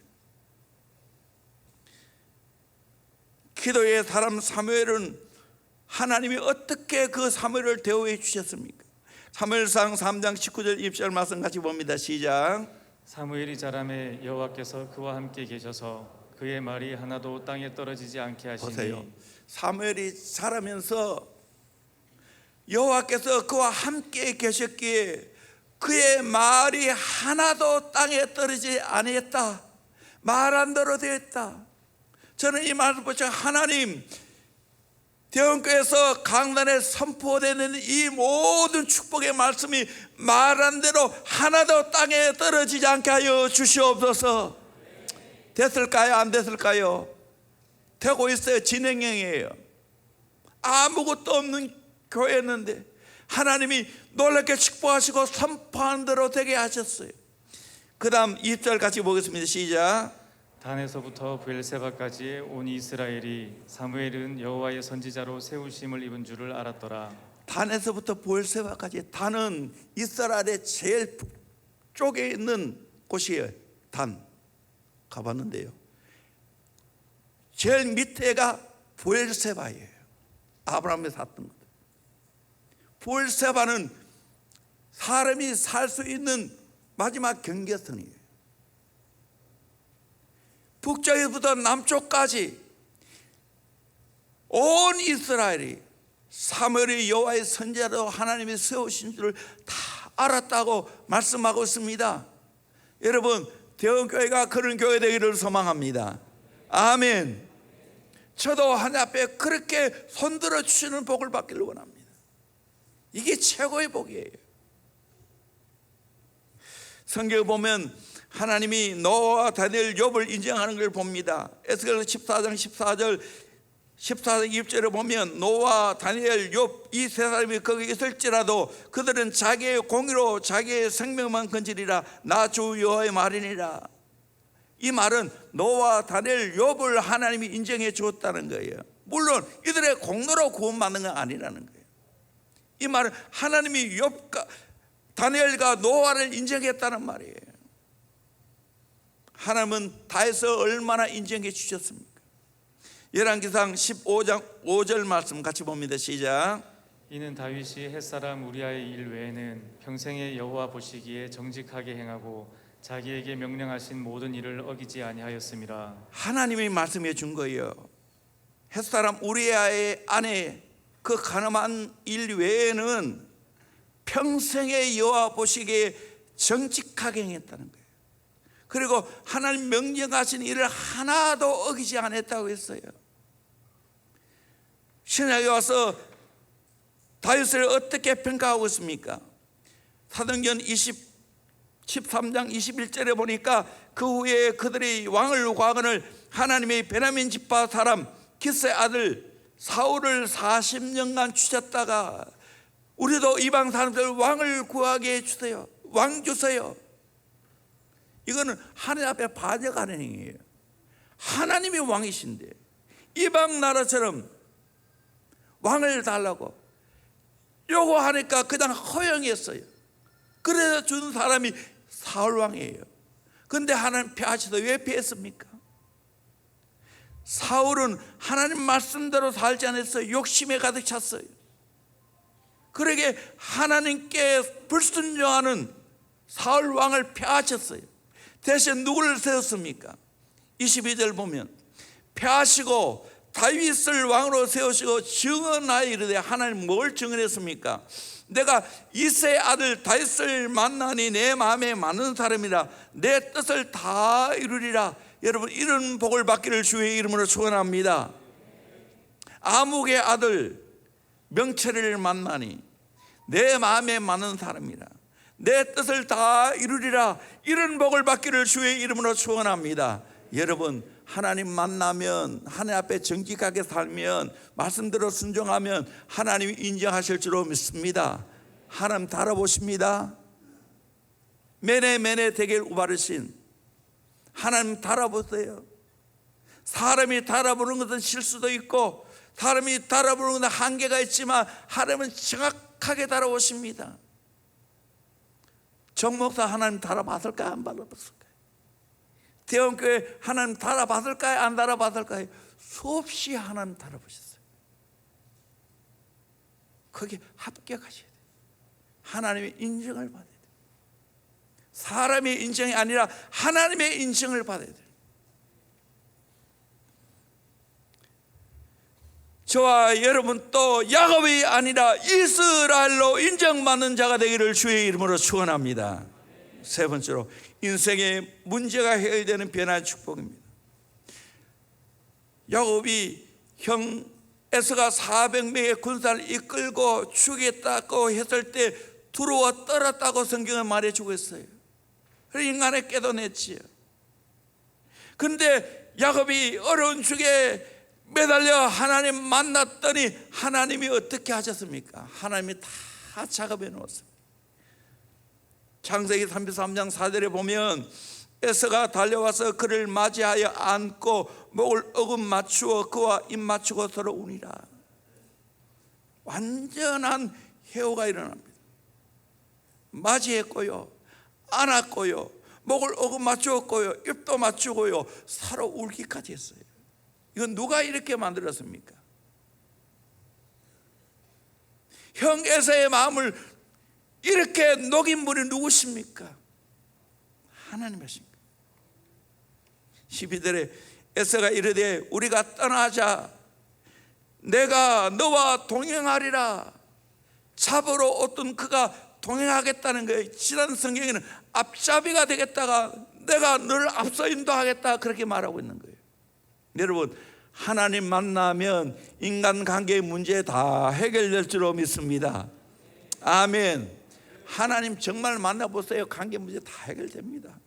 기도의 사람 사무엘은 하나님이 어떻게 그 사무엘을 대우해 주셨습니까? 사무엘상 3장 19절 20절 말씀 같이 봅니다. 시작. 사무엘이 자라매 여호와께서 그와 함께 계셔서 그의 말이 하나도 땅에 떨어지지 않게 하시니. 보세요. 사무엘이 자라면서 여호와께서 그와 함께 계셨기에 그의 말이 하나도 땅에 떨어지지 아니했다. 말한 대로 되었다. 저는 이 말을 보자 하나님 대원교회에서 강단에 선포되는 이 모든 축복의 말씀이 말한 대로 하나도 땅에 떨어지지 않게 하여 주시옵소서. 됐을까요? 안 됐을까요? 되고 있어요. 진행형이에요. 아무것도 없는 교회였는데 하나님이 놀랍게 축복하시고 선포한 대로 되게 하셨어요. 그 다음 2절 같이 보겠습니다. 시작. 단에서부터 브엘세바까지 온 이스라엘이 사무엘은 여호와의 선지자로 세우심을 입은 줄을 알았더라. 단에서부터 브엘세바까지, 단은 이스라엘의 제일 북쪽에 있는 곳이에요. 단 가봤는데요, 제일 밑에가 브엘세바예요. 아브라함이 샀던 것. 브엘세바는 사람이 살 수 있는 마지막 경계선이에요. 북쪽에부터 남쪽까지 온 이스라엘이 사무엘이 여호와의 선지자로 하나님이 세우신 줄을 다 알았다고 말씀하고 있습니다. 여러분, 대원교회가 그런 교회 되기를 소망합니다. 아멘. 저도 하나님 앞에 그렇게 손들어 주시는 복을 받기를 원합니다. 이게 최고의 복이에요. 성경에 보면 하나님이 노아와 다니엘, 욥을 인정하는 걸 봅니다. 에스겔 14장 14절 20절에 보면 노아, 다니엘, 욥 이 세 사람이 거기 있을지라도 그들은 자기의 공의로 자기의 생명만 건지리라. 나 주 여호와의 말이니라. 이 말은 노아, 다니엘, 욥을 하나님이 인정해 주었다는 거예요. 물론 이들의 공로로 구원받는 건 아니라는 거예요. 이 말은 하나님이 욥과 다니엘과 노아를 인정했다는 말이에요. 하나님은 다해서 얼마나 인정해 주셨습니까? 열왕기상 15장 5절 말씀 같이 봅니다. 시작. 이는 다윗이 햇사람 우리아의 일 외에는 평생에 여호와 보시기에 정직하게 행하고 자기에게 명령하신 모든 일을 어기지 아니하였음이라. 하나님이 말씀해 준 거예요. 햇사람 우리아의 아내 그 가늠한 일 외에는 평생에 여호와 보시기에 정직하게 행했다는 거예요. 그리고 하나님 명령하신 일을 하나도 어기지 않았다고 했어요. 신약에 와서 다윗을 어떻게 평가하고 있습니까? 사도행전 13장 21절에 보니까 그 후에 그들이 왕을 구하거늘 하나님의 베냐민 지파 사람 기스의 아들 사울을 40년간 추셨다가 우리도 이방 사람들 왕을 구하게 해주세요, 왕 주세요. 이거는 하나님 앞에 반역하는 행위예요. 하나님이 왕이신데 이방 나라처럼 왕을 달라고 요구하니까 그냥 허용했어요. 그래서 준 사람이 사울 왕이에요. 그런데 하나님 피하시도 왜 피했습니까? 사울은 하나님 말씀대로 살지 않았어요. 욕심에 가득 찼어요. 그러게 하나님께 불순종하는 사울 왕을 폐하셨어요. 대신 누구를 세웠습니까? 22절 보면 폐하시고 다윗을 왕으로 세우시고 증언하여 이르되, 하나님 뭘 증언했습니까? 내가 이새의 아들 다윗을 만나니 내 마음에 맞는 사람이라 내 뜻을 다 이루리라. 여러분, 이런 복을 받기를 주의 이름으로 축원합니다. 아묵의 아들 명철을 만나니 내 마음에 맞는 사람이라 내 뜻을 다 이루리라. 이런 복을 받기를 주의 이름으로 축원합니다. 여러분, 하나님 만나면, 하나님 앞에 정직하게 살면, 말씀대로 순종하면 하나님이 인정하실 줄로 믿습니다. 하나님 달아보십니다. 메네 대겔 우바르신 하나님 달아보세요. 사람이 달아보는 것은 실수도 있고 사람이 달아보는 것은 한계가 있지만 하나님은 정확하게 달아보십니다. 정목사 하나님 달아봤을까요? 안 달아봤을까요? 대원교회 하나님 달아봤을까요? 안 달아봤을까요? 수없이 하나님 달아보셨어요. 거기에 합격하셔야 돼요. 하나님의 인정을 받아야 돼요. 사람의 인정이 아니라 하나님의 인정을 받아야 돼요. 저와 여러분 또 야곱이 아니라 이스라엘로 인정받는 자가 되기를 주의 이름으로 축원합니다. 세 번째로, 인생의 문제가 해결되는 변화의 축복입니다. 야곱이 형 에서가 400명의 군사를 이끌고 죽였다고 했을 때 두려워 떨었다고 성경은 말해주고 있어요. 그래서 인간의 깨도냈지요. 그런데 야곱이 어려운 중에 매달려 하나님 만났더니 하나님이 어떻게 하셨습니까? 하나님이 다 작업해 놓았습니다. 창세기 33장 4절에 보면 에서가 달려와서 그를 맞이하여 안고 목을 어금 맞추어 그와 입 맞추고 서로 우니라. 완전한 해오가 일어납니다. 맞이했고요, 안았고요, 목을 어금 맞추었고요, 입도 맞추고요, 서로 울기까지 했어요. 이건 누가 이렇게 만들었습니까? 형 에서의 마음을 이렇게 녹인 분이 누구십니까? 하나님이십니까? 12절에 에서가 이르되 우리가 떠나자, 내가 너와 동행하리라. 잡으러 어떤 그가 동행하겠다는 거예요. 지난 성경에는 앞잡이가 되겠다가 내가 너를 앞서 인도하겠다 그렇게 말하고 있는 거예요. 여러분, 하나님 만나면 인간관계의 문제 다 해결될 줄로 믿습니다. 아멘. 하나님 정말 만나보세요. 관계 문제 다 해결됩니다.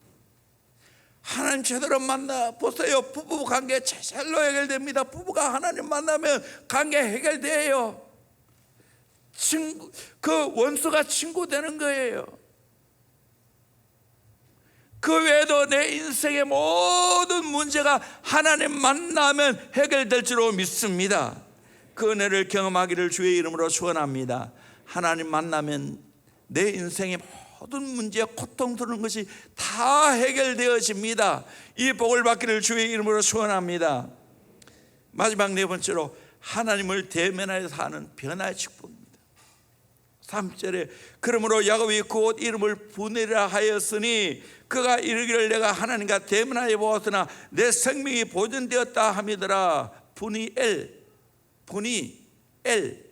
하나님 제대로 만나보세요. 부부 관계 제대로 해결됩니다. 부부가 하나님 만나면 관계 해결돼요. 그 원수가 친구 되는 거예요. 그 외에도 내 인생의 모든 문제가 하나님 만나면 해결될 줄로 믿습니다. 그 은혜를 경험하기를 주의 이름으로 축원합니다. 하나님 만나면 내 인생의 모든 문제, 고통스러운 것이 다 해결되어집니다. 이 복을 받기를 주의 이름으로 소원합니다. 마지막 네 번째로 하나님을 대면하여 사는 변화의 축복입니다. 3절에 그러므로 야곱이 그 옷 이름을 분이라 하였으니 그가 이르기를 내가 하나님과 대면하여 보았으나 내 생명이 보존되었다 함이더라. 분이 엘,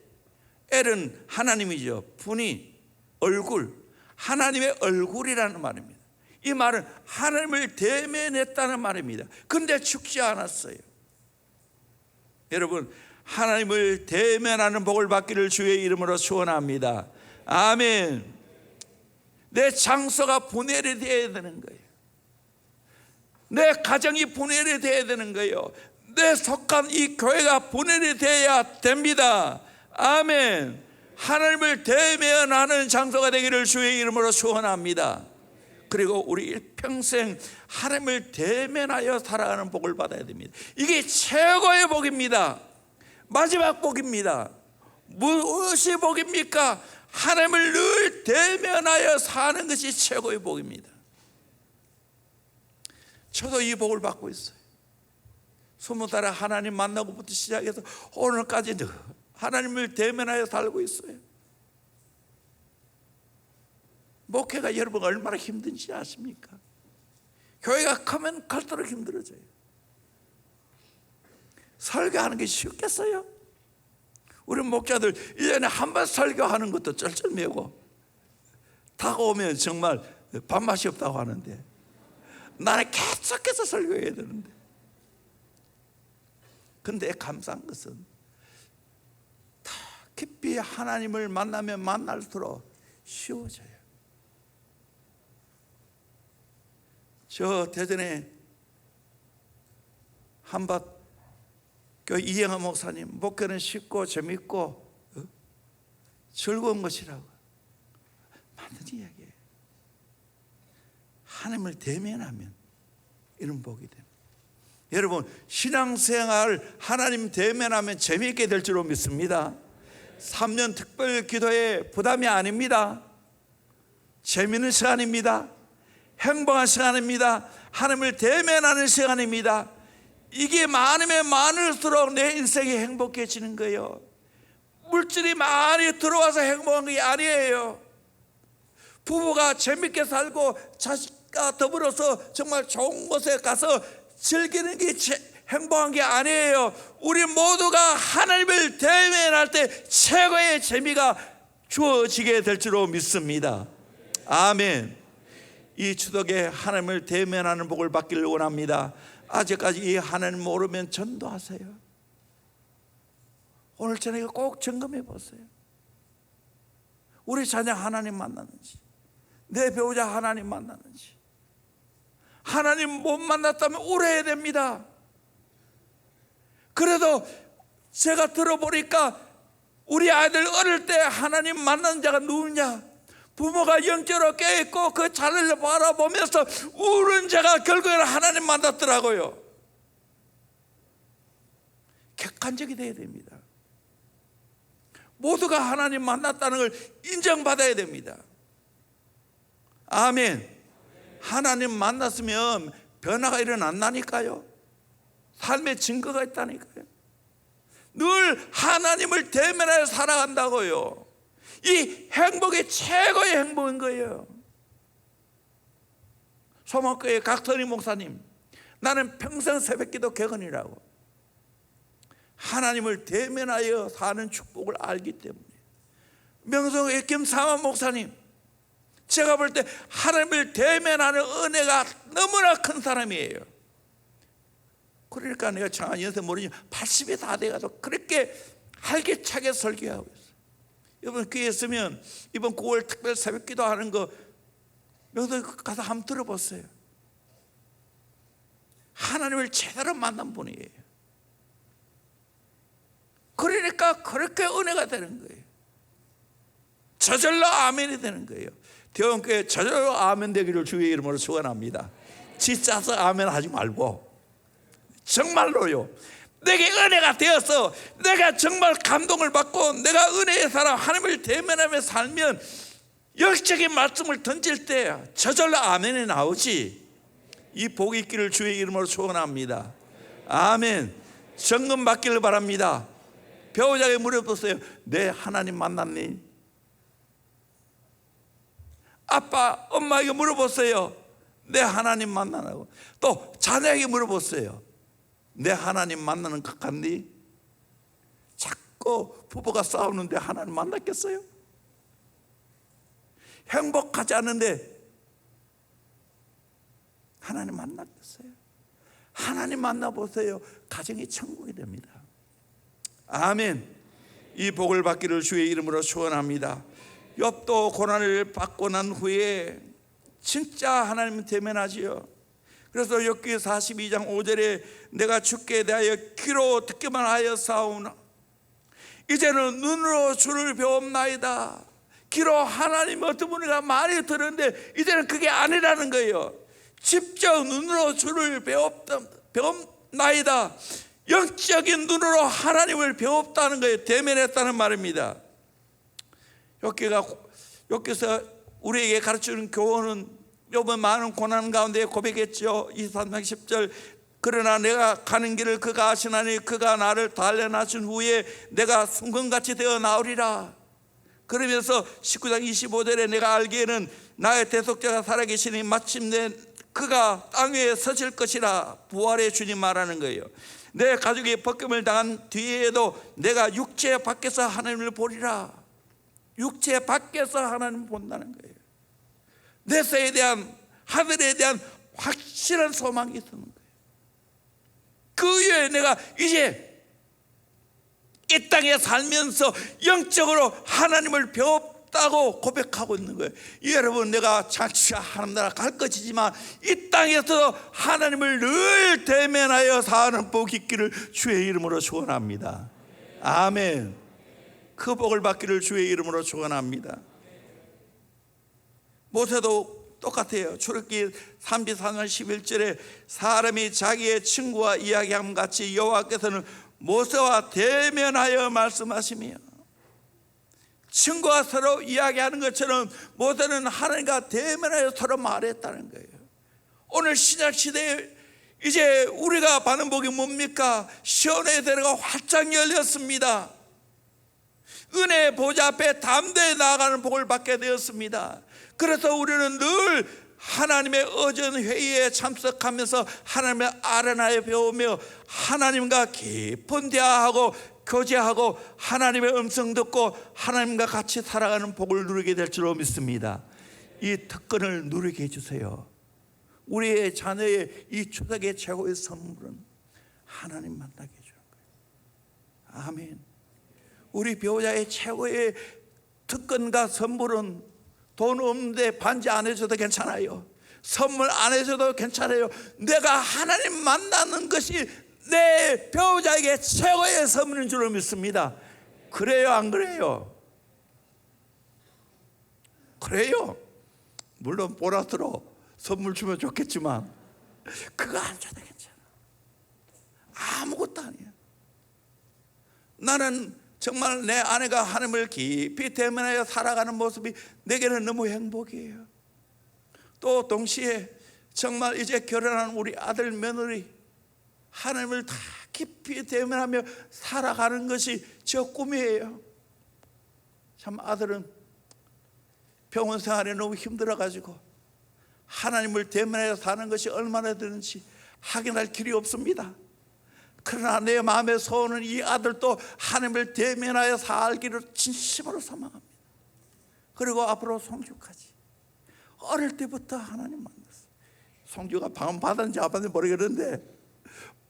엘은 하나님이죠. 분이 얼굴, 하나님의 얼굴이라는 말입니다. 이 말은 하나님을 대면했다는 말입니다. 근데 죽지 않았어요. 여러분, 하나님을 대면하는 복을 받기를 주의 이름으로 축원합니다. 아멘. 내 장소가 분해를 되어야 되는 거예요. 내 가정이 분해를 되어야 되는 거예요. 내 속한 이 교회가 분해를 되어야 됩니다. 아멘. 하나님을 대면하는 장소가 되기를 주의 이름으로 축원합니다. 그리고 우리 일평생 하나님을 대면하여 살아가는 복을 받아야 됩니다. 이게 최고의 복입니다. 마지막 복입니다. 무엇이 복입니까? 하나님을 늘 대면하여 사는 것이 최고의 복입니다. 저도 이 복을 받고 있어요. 20살에 하나님 만나고부터 시작해서 오늘까지 늘 하나님을 대면하여 살고 있어요. 목회가 여러분 얼마나 힘든지 아십니까? 교회가 크면 클수록 힘들어져요. 설교하는 게 쉽겠어요? 우리 목자들 1년에 한 번 설교하는 것도 쩔쩔매고 다가오면 정말 밥맛이 없다고 하는데 나는 계속해서 설교해야 되는데, 근데 감사한 것은 더 깊이 하나님을 만나면 만날수록 쉬워져요. 저 대전에 한밭 그 이영하 목사님, 목회는 쉽고 재밌고 즐거운 것이라고 맞는 이야기예요. 하나님을 대면하면 이런 복이 됩니다. 여러분, 신앙생활 하나님 대면하면 재미있게 될 줄로 믿습니다. 3년 특별 기도에 부담이 아닙니다. 재미있는 시간입니다. 행복한 시간입니다. 하나님을 대면하는 시간입니다. 이게 많으면 많을수록 내 인생이 행복해지는 거예요. 물질이 많이 들어와서 행복한 게 아니에요. 부부가 재밌게 살고 자식과 더불어서 정말 좋은 곳에 가서 즐기는 게 행복한 게 아니에요. 우리 모두가 하나님을 대면할 때 최고의 재미가 주어지게 될 줄로 믿습니다. 아멘. 이 추석에 하나님을 대면하는 복을 받기를 원합니다. 아직까지 이 하나님 모르면 전도하세요. 오늘 저녁에 꼭 점검해 보세요. 우리 자녀 하나님 만났는지, 내 배우자 하나님 만났는지. 하나님 못 만났다면 울어야 됩니다. 그래도 제가 들어보니까 우리 아이들 어릴 때 하나님 만난 자가 누구냐? 부모가 영적으로 깨어있고 그 자녀를 바라보면서 우는 자가 결국에는 하나님 만났더라고요. 객관적이 되어야 됩니다. 모두가 하나님 만났다는 걸 인정받아야 됩니다. 아멘. 하나님 만났으면 변화가 일어난다니까요. 삶의 증거가 있다니까요. 늘 하나님을 대면하여 살아간다고요. 이 행복이 최고의 행복인 거예요. 소망교회 각선희 목사님, 나는 평생 새벽기도 객언이라고 하나님을 대면하여 사는 축복을 알기 때문에. 명성교회 김삼환 목사님, 제가 볼 때 하나님을 대면하는 은혜가 너무나 큰 사람이에요. 그러니까 내가 정확한 연세 모르지만 80이 다 돼가지고 그렇게 활기차게 설교하고 있어요. 여러분 귀에 있으면 이번 9월 특별 새벽기도 하는 거 명동 가서 한번 들어보세요. 하나님을 제대로 만난 분이에요. 그러니까 그렇게 은혜가 되는 거예요. 저절로 아멘이 되는 거예요. 대원교회 저절로 아멘 되기를 주의 이름으로 축원합니다. 지짜서 아멘 하지 말고 정말로요, 내게 은혜가 되어서 내가 정말 감동을 받고 내가 은혜의 사람 하나님을 대면하며 살면 영적인 말씀을 던질 때 저절로 아멘이 나오지. 이 복이 있기를 주의 이름으로 축원합니다. 아멘. 정금 받기를 바랍니다. 배우자에게 물어보세요. 내 하나님 만났니? 아빠, 엄마에게 물어보세요. 내 하나님 만나라고. 또 자녀에게 물어보세요. 내 하나님 만나는 것 같니? 자꾸 부부가 싸우는데 하나님 만났겠어요? 행복하지 않은데 하나님 만났겠어요? 하나님 만나보세요. 가정이 천국이 됩니다. 아멘. 이 복을 받기를 주의 이름으로 축원합니다. 욥도 고난을 받고 난 후에 진짜 하나님 대면하지요. 그래서 욥기 42장 5절에 내가 주께 대하여 귀로 듣기만 하여 사오나 이제는 눈으로 주를 배움나이다. 귀로 하나님 어떤 분이가 많이 들었는데 이제는 그게 아니라는 거예요. 직접 눈으로 주를 배움나이다. 영적인 눈으로 하나님을 배웠다는 거예요. 대면했다는 말입니다. 욥기서 우리에게 가르치는 교훈은 욥은 많은 고난 가운데 고백했죠. 23장 10절 그러나 내가 가는 길을 그가 아시나니 그가 나를 단련하신 후에 내가 순금같이 되어 나오리라. 그러면서 19장 25절에 내가 알기에는 나의 대속자가 살아계시니 마침내 그가 땅 위에 서실 것이라. 부활의 주님 말하는 거예요. 내 가족이 벗김을 당한 뒤에도 내가 육체 밖에서 하나님을 보리라. 육체 밖에서 하나님을 본다는 거예요. 내세에 대한 하늘에 대한 확실한 소망이 있는 거예요. 그 위에 내가 이제 이 땅에 살면서 영적으로 하나님을 배웠다고 고백하고 있는 거예요. 여러분, 내가 장차 하나님 나라 갈 것이지만 이 땅에서 하나님을 늘 대면하여 사는 복이 있기를 주의 이름으로 축원합니다. 아멘. 그 복을 받기를 주의 이름으로 축원합니다. 모세도 똑같아요. 출애굽기 33장 11절에 사람이 자기의 친구와 이야기함 같이 여호와께서는 모세와 대면하여 말씀하시며, 친구가 서로 이야기하는 것처럼 모세는 하나님과 대면하여 서로 말했다는 거예요. 오늘 신약 시대에 이제 우리가 받는 복이 뭡니까? 시온의 대로가 활짝 열렸습니다. 은혜의 보좌 앞에 담대히 나아가는 복을 받게 되었습니다. 그래서 우리는 늘 하나님의 어전 회의에 참석하면서 하나님의 아뢰나에 배우며 하나님과 깊은 대화하고 교제하고 하나님의 음성 듣고 하나님과 같이 살아가는 복을 누리게 될 줄로 믿습니다. 이 특권을 누리게 해주세요. 우리의 자녀의 이 추석의 최고의 선물은 하나님 만나게 해주는 거예요. 아멘. 우리 배우자의 최고의 특권과 선물은 돈 없는데 반지 안 해줘도 괜찮아요. 선물 안 해줘도 괜찮아요. 내가 하나님 만나는 것이 내 배우자에게 최고의 선물인 줄로 믿습니다. 그래요, 안 그래요? 그래요. 물론 보라스로 선물 주면 좋겠지만 그거 안 줘도 괜찮아. 아무것도 아니야. 나는 정말 내 아내가 하나님을 깊이 대면하여 살아가는 모습이 내게는 너무 행복이에요. 또 동시에 정말 이제 결혼한 우리 아들 며느리 하나님을 다 깊이 대면하며 살아가는 것이 저 꿈이에요. 참 아들은 병원 생활에 너무 힘들어가지고 하나님을 대면하여 사는 것이 얼마나 되는지 확인할 길이 없습니다. 그러나 내 마음의 소원은 이 아들도 하나님을 대면하여 살기를 진심으로 소망합니다. 그리고 앞으로 송주까지 어릴 때부터 하나님 만났어요. 송주가 방언 받았는지 안 받았는지 모르겠는데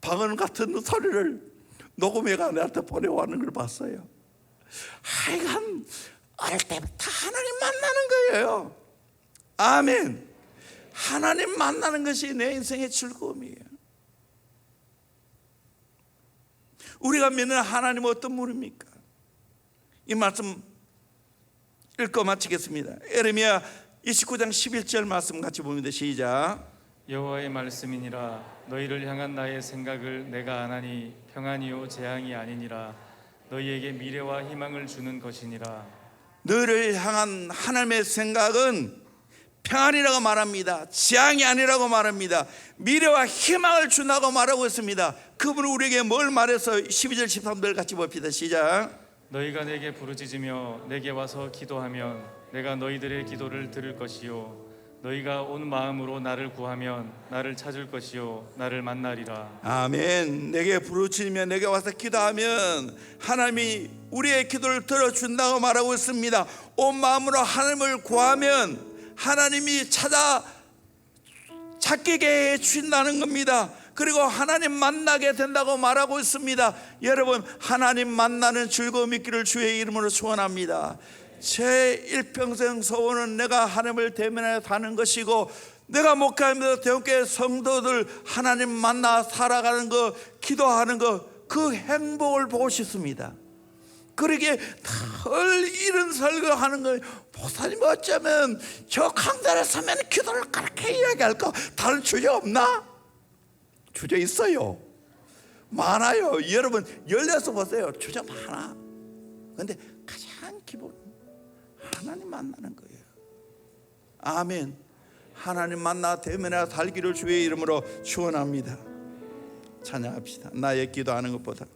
방언 같은 소리를 녹음해가 내한테 보내왔는 걸 봤어요. 하여간 어릴 때부터 하나님 만나는 거예요. 아멘. 하나님 만나는 것이 내 인생의 즐거움이에요. 우리가 믿는 하나님은 어떤 분입니까? 이 말씀 읽고 마치겠습니다. 예레미야 29장 11절 말씀 같이 보면 돼. 시작. 여호와의 말씀이니라. 너희를 향한 나의 생각을 내가 아나니 평안이요 재앙이 아니니라. 너희에게 미래와 희망을 주는 것이니라. 너희를 향한 하나님의 생각은 평안이라고 말합니다. 재앙이 아니라고 말합니다. 미래와 희망을 준다고 말하고 있습니다. 그분은 우리에게 뭘 말해서 12절 13절 같이 봅시다. 시작. 너희가 내게 부르짖으며 내게 와서 기도하면 내가 너희들의 기도를 들을 것이요 너희가 온 마음으로 나를 구하면 나를 찾을 것이요 나를 만나리라. 아멘. 내게 부르짖으며 내게 와서 기도하면 하나님이 우리의 기도를 들어준다고 말하고 있습니다. 온 마음으로 하나님을 구하면 하나님이 찾게 해 주신다는 겁니다. 그리고 하나님 만나게 된다고 말하고 있습니다. 여러분, 하나님 만나는 즐거움 있기를 주의 이름으로 소원합니다. 제 일평생 소원은 내가 하나님을 대면해 사는 것이고, 내가 목회하면서 대형교회 성도들 하나님 만나 살아가는 거, 기도하는 거, 그 행복을 보고 싶습니다. 그러기에 늘 이런 설교하는 거, 목사님 어쩌면 저 강단에 서면 기도를 그렇게 이야기할까? 다른 주제 없나? 주제 있어요. 많아요. 여러분 열려서 보세요. 주제 많아. 그런데 가장 기본 하나님 만나는 거예요. 아멘. 하나님 만나 대면에 살기를 주의 이름으로 축원합니다. 찬양합시다. 나의 기도하는 것보다